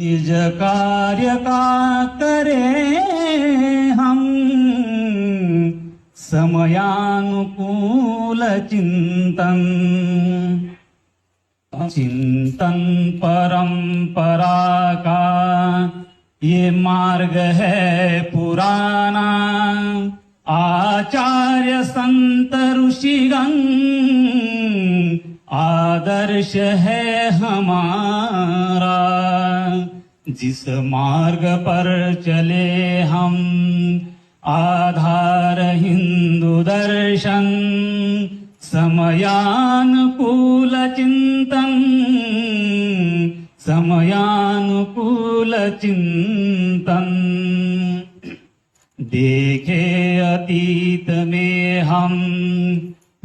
निज कार्य का करे हम, समयानुकूल चिंतन। चिंतन परंपरा का ये मार्ग है पुराना, आचार्य संत ऋषिगण आदर्श है हमारा। जिस मार्ग पर चले हम, आधार हिंदू दर्शन, समयानुकूल चिंतन, समयानुकूल चिंतन। देखे अतीत में हम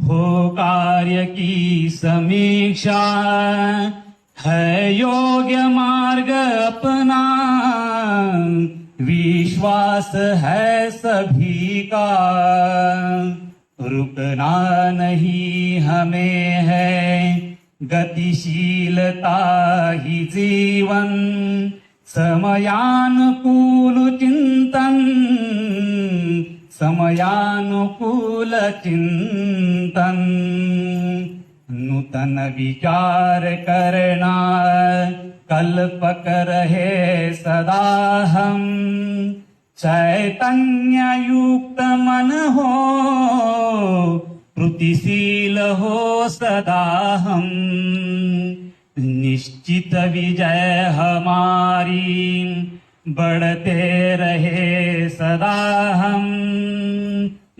हो कार्य की समीक्षा, है योग्य मार्ग अपना, विश्वास है सभी का। रुकना नहीं हमें है, गतिशीलता ही जीवन, समयानुकूल चिंतन, समयानुकूल चिंतन। नूतन विचार करना कल्पक रहे सदा हम, चैतन्य युक्त मन हो, कृतिशील हो सदा हम। निश्चित विजय हमारी, बढ़ते रहे सदा हम।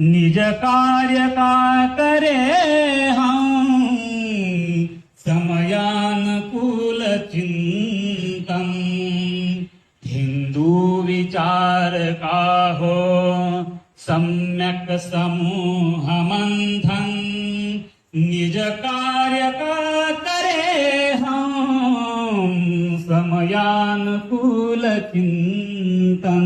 निज कार्य का करे हम, समयानुकूल चिंतन। हिंदू विचार का हो सम्यक समूह मंथन, निज कार्य का करे हम, समयानुकूल चिंतन।